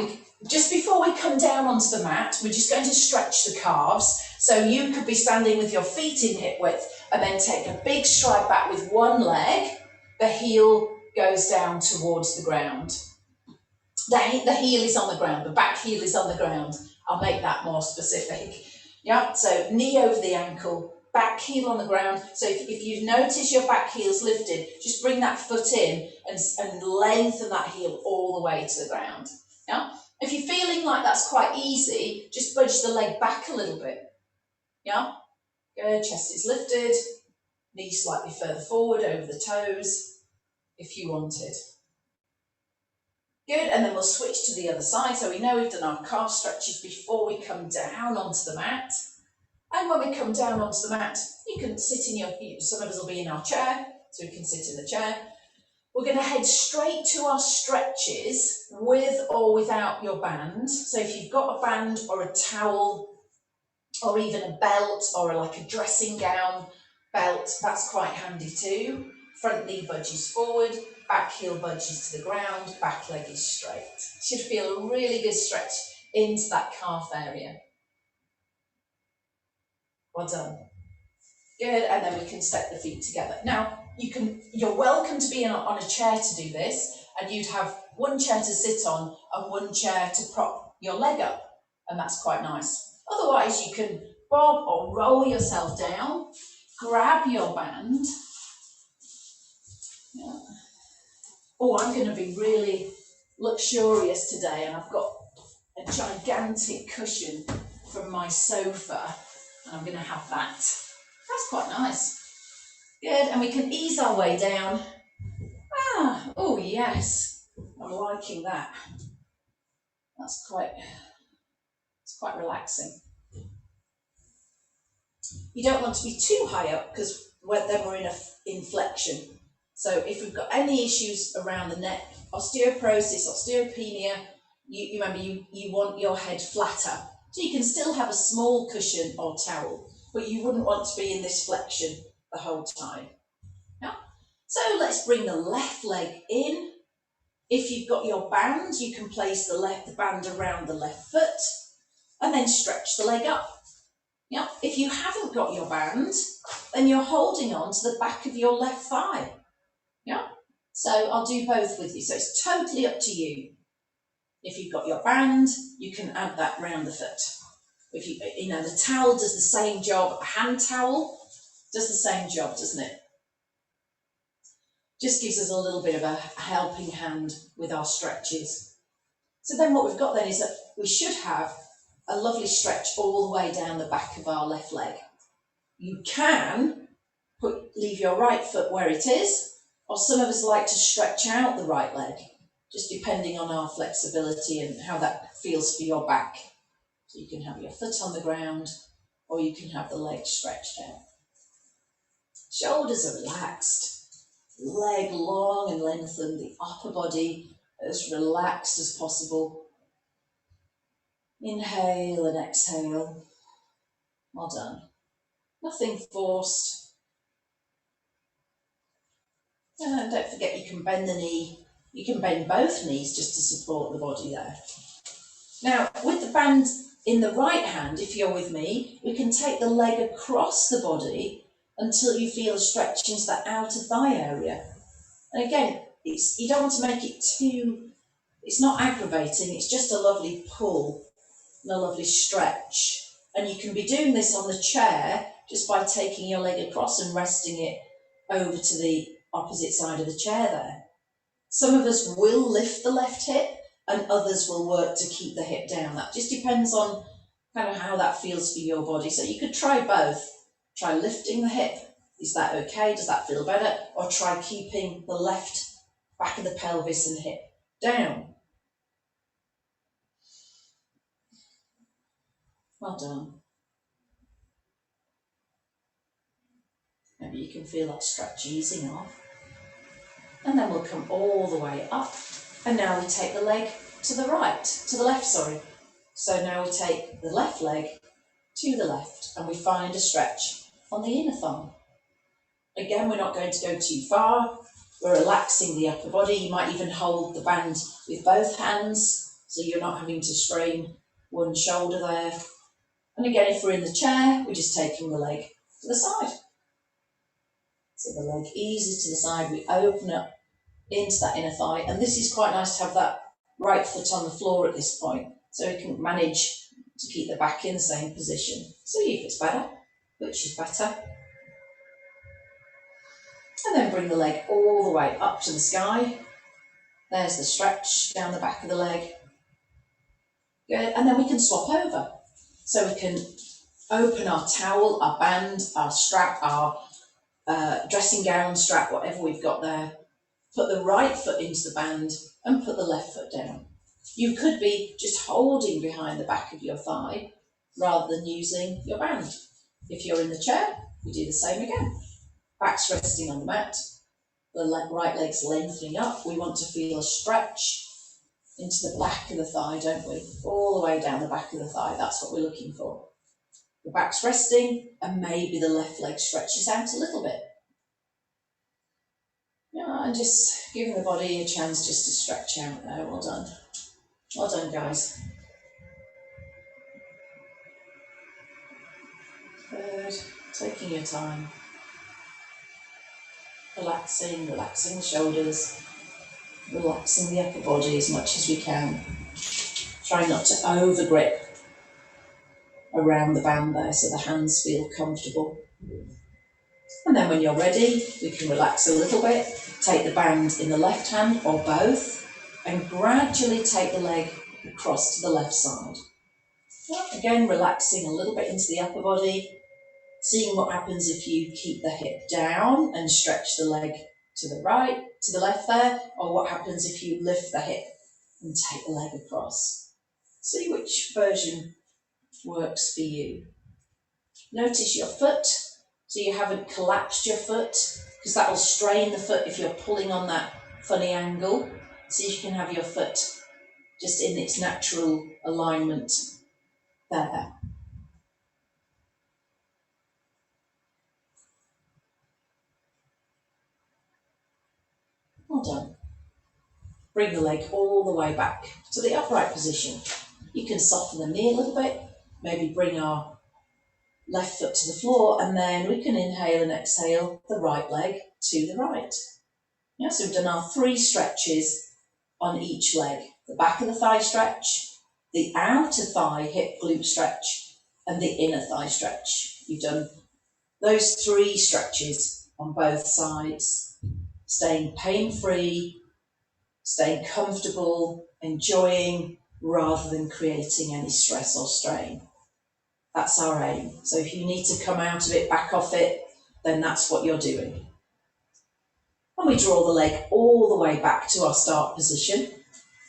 just before we come down onto the mat, we're just going to stretch the calves. So you could be standing with your feet in hip width and then take a big stride back with one leg. The heel goes down towards the ground. The heel is on the ground, the back heel is on the ground. I'll make that more specific. Yeah, so knee over the ankle, back heel on the ground. So if you notice your back heel's lifted, just bring that foot in and lengthen that heel all the way to the ground. Yeah, if you're feeling like that's quite easy, just budge the leg back a little bit. Yeah, good, chest is lifted, knee slightly further forward over the toes, if you wanted. Good, and then we'll switch to the other side. So we know we've done our calf stretches before we come down onto the mat. And when we come down onto the mat, you can sit in some of us will be in our chair, so we can sit in the chair. We're going to head straight to our stretches with or without your band. So if you've got a band or a towel or even a belt or like a dressing gown belt, that's quite handy too. Front knee budges forward, back heel budges to the ground, back leg is straight. Should feel a really good stretch into that calf area. Well done. Good, and then we can step the feet together. Now, you're welcome to be on a chair to do this, and you'd have one chair to sit on and one chair to prop your leg up, and that's quite nice. Otherwise, you can bob or roll yourself down, grab your band. Yeah. Oh, I'm going to be really luxurious today, and I've got a gigantic cushion from my sofa, and I'm going to have that. That's quite nice. Good, and we can ease our way down. Oh yes, I'm liking that. It's quite relaxing. You don't want to be too high up because then we're in in flexion. So if we've got any issues around the neck, osteoporosis, osteopenia, you remember you want your head flatter. So you can still have a small cushion or towel, but you wouldn't want to be in this flexion the whole time. Yeah? So let's bring the left leg in. If you've got your band, you can place the band around the left foot and then stretch the leg up. Yeah. If you haven't got your band, then you're holding on to the back of your left thigh. Yeah. So I'll do both with you. So it's totally up to you. If you've got your band, you can add that round the foot. If the towel does the same job. A hand towel does the same job, doesn't it? Just gives us a little bit of a helping hand with our stretches. So then what we've got then is that we should have a lovely stretch all the way down the back of our left leg. You can leave your right foot where it is, or some of us like to stretch out the right leg, just depending on our flexibility and how that feels for your back. So you can have your foot on the ground, or you can have the leg stretched out. Shoulders are relaxed. Leg long and lengthened, the upper body as relaxed as possible. Inhale and exhale. Well done. Nothing forced. And don't forget you can bend the knee. You can bend both knees just to support the body there. Now, with the band in the right hand, if you're with me, we can take the leg across the body until you feel a stretch into that outer thigh area. And again, you don't want to make it it's not aggravating, it's just a lovely pull and a lovely stretch. And you can be doing this on the chair just by taking your leg across and resting it over to the opposite side of the chair there. Some of us will lift the left hip and others will work to keep the hip down. That just depends on kind of how that feels for your body. So you could try both. Try lifting the hip. Is that okay? Does that feel better? Or try keeping the left back of the pelvis and hip down. Well done. Maybe you can feel that stretch easing off. And then we'll come all the way up. And now we take the leg to the left. So now we take the left leg to the left and we find a stretch on the inner thigh. Again, we're not going to go too far. We're relaxing the upper body. You might even hold the band with both hands so you're not having to strain one shoulder there. And again, if we're in the chair, we're just taking the leg to the side. So the leg eases to the side, we open up into that inner thigh, and this is quite nice to have that right foot on the floor at this point, so we can manage to keep the back in the same position. See if it's better, which is better. And then bring the leg all the way up to the sky. There's the stretch down the back of the leg. Good, and then we can swap over. So we can open our towel, our band, our strap, our dressing gown strap, whatever we've got there. Put the right foot into the band and put the left foot down. You could be just holding behind the back of your thigh rather than using your band. If you're in the chair, we do the same again. Back's resting on the mat, the right leg's lengthening up. We want to feel a stretch into the back of the thigh, don't we? All the way down the back of the thigh, that's what we're looking for. The back's resting and maybe the left leg stretches out a little bit. Yeah, and just giving the body a chance just to stretch out there. Well done. Well done, guys. Good. Taking your time. Relaxing the shoulders. Relaxing the upper body as much as we can. Try not to over grip around the band there so the hands feel comfortable. And then when you're ready, we can relax a little bit. Take the band in the left hand or both and gradually take the leg across to the left side. Again, relaxing a little bit into the upper body, seeing what happens if you keep the hip down and stretch the leg to the right, to the left there, or what happens if you lift the hip and take the leg across. See which version works for you. Notice your foot, so you haven't collapsed your foot, because that will strain the foot if you're pulling on that funny angle. So you can have your foot just in its natural alignment there. Well done. Bring the leg all the way back to the upright position. You can soften the knee a little bit, maybe bring our left foot to the floor, and then we can inhale and exhale the right leg to the right. Yeah, so we've done our 3 stretches on each leg. The back of the thigh stretch, the outer thigh hip glute stretch, and the inner thigh stretch. You've done those 3 stretches on both sides, staying pain-free, staying comfortable, enjoying, rather than creating any stress or strain. That's our aim. So if you need to come out of it, back off it, then that's what you're doing. And we draw the leg all the way back to our start position.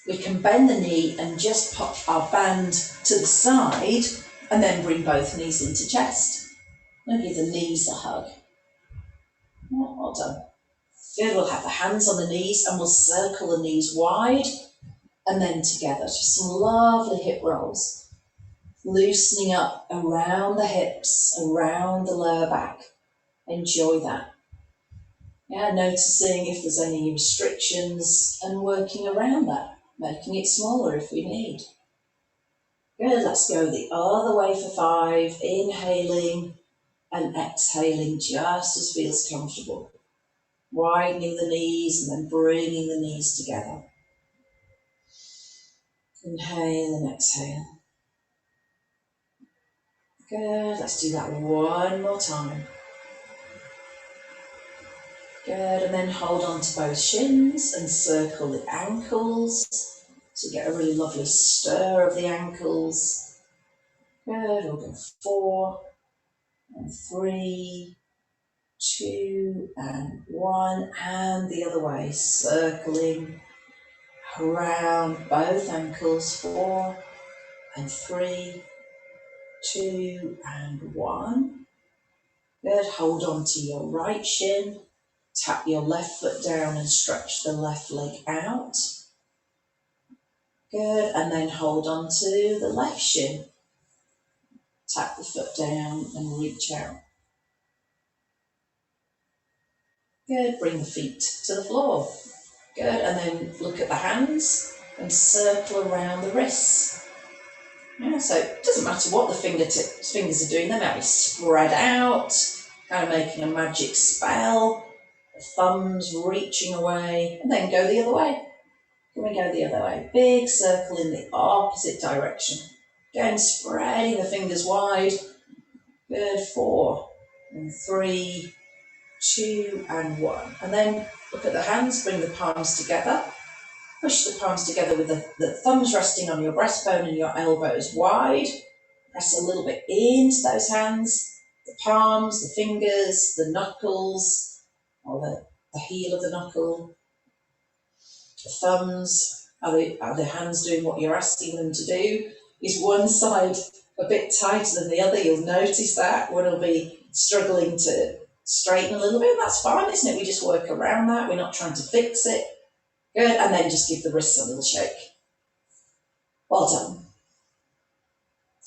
We can bend the knee and just pop our band to the side and then bring both knees into chest. And give the knees a hug. Well done. Good, we'll have the hands on the knees and we'll circle the knees wide and then together. Just some lovely hip rolls. Loosening up around the hips, around the lower back. Enjoy that. Yeah, noticing if there's any restrictions and working around that, making it smaller if we need. Good, let's go the other way for 5, inhaling and exhaling just as feels comfortable. Widening the knees and then bringing the knees together. Inhale and exhale. Good, let's do that one more time. Good, and then hold on to both shins and circle the ankles. So get a really lovely stir of the ankles. Good, we'll go 4 and 3, 2 and 1, and the other way, circling around both ankles, 4 and 3, 2 and 1. Good, hold on to your right shin, tap your left foot down and stretch the left leg out. Good, and then hold on to the left shin. Tap the foot down and reach out. Good, bring the feet to the floor. Good, and then look at the hands and circle around the wrists. Yeah, so it doesn't matter what the fingers are doing, they might be spread out, kind of making a magic spell. The thumbs reaching away, and then go the other way. Can we go the other way? Big circle in the opposite direction. Again, spreading the fingers wide. Good, 4 and 3, 2 and 1. And then look at the hands, bring the palms together. Push the palms together with the thumbs resting on your breastbone and your elbows wide. Press a little bit into those hands, the palms, the fingers, the knuckles, or the heel of the knuckle. The thumbs, are the hands doing what you're asking them to do? Is one side a bit tighter than the other? You'll notice that. One will be struggling to straighten a little bit. That's fine, isn't it? We just work around that. We're not trying to fix it. Good, and then just give the wrists a little shake. Well done.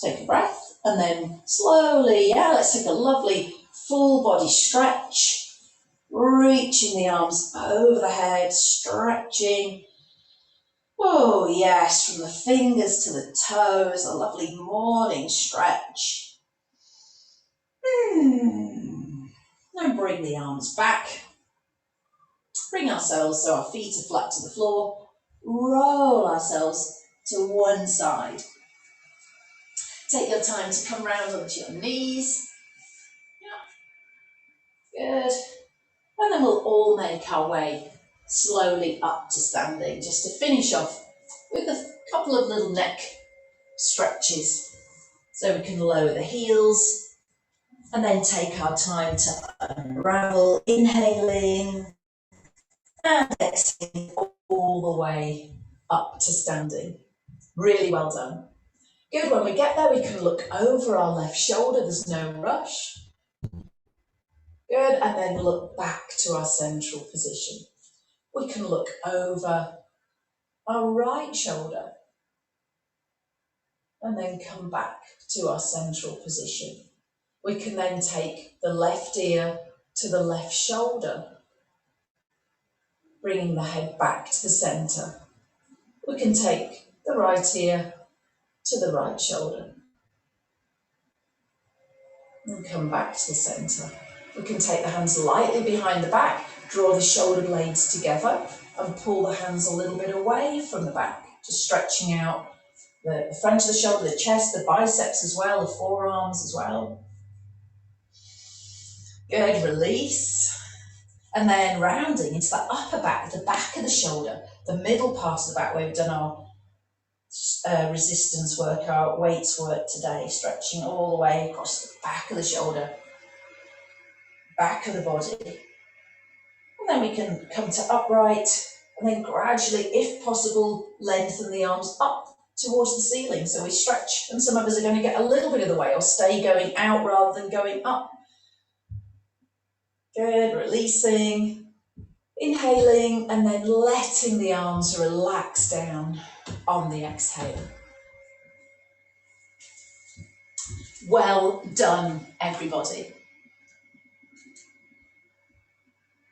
Take a breath, and then slowly, let's take a lovely full body stretch. Reaching the arms over the head, stretching. Oh yes, from the fingers to the toes, a lovely morning stretch. And bring the arms back. Bring ourselves so our feet are flat to the floor. Roll ourselves to one side. Take your time to come round onto your knees. Yeah. Good. And then we'll all make our way slowly up to standing, just to finish off with a couple of little neck stretches. So we can lower the heels and then take our time to unravel, inhaling and exhaling all the way up to standing. Really well done. Good, when we get there, we can look over our left shoulder, there's no rush. Good, and then look back to our central position. We can look over our right shoulder and then come back to our central position. We can then take the left ear to the left shoulder, bringing the head back to the centre. We can take the right ear to the right shoulder and come back to the centre. We can take the hands lightly behind the back, draw the shoulder blades together and pull the hands a little bit away from the back, just stretching out the front of the shoulder, the chest, the biceps as well, the forearms as well. Good, release. And then rounding into that upper back, the back of the shoulder, the middle part of the back where we've done our resistance work, our weights work today, stretching all the way across the back of the shoulder, back of the body. And then we can come to upright and then gradually, if possible, lengthen the arms up towards the ceiling. So we stretch, and some of us are going to get a little bit of the way or stay going out rather than going up. Good, releasing, inhaling, and then letting the arms relax down on the exhale. Well done, everybody.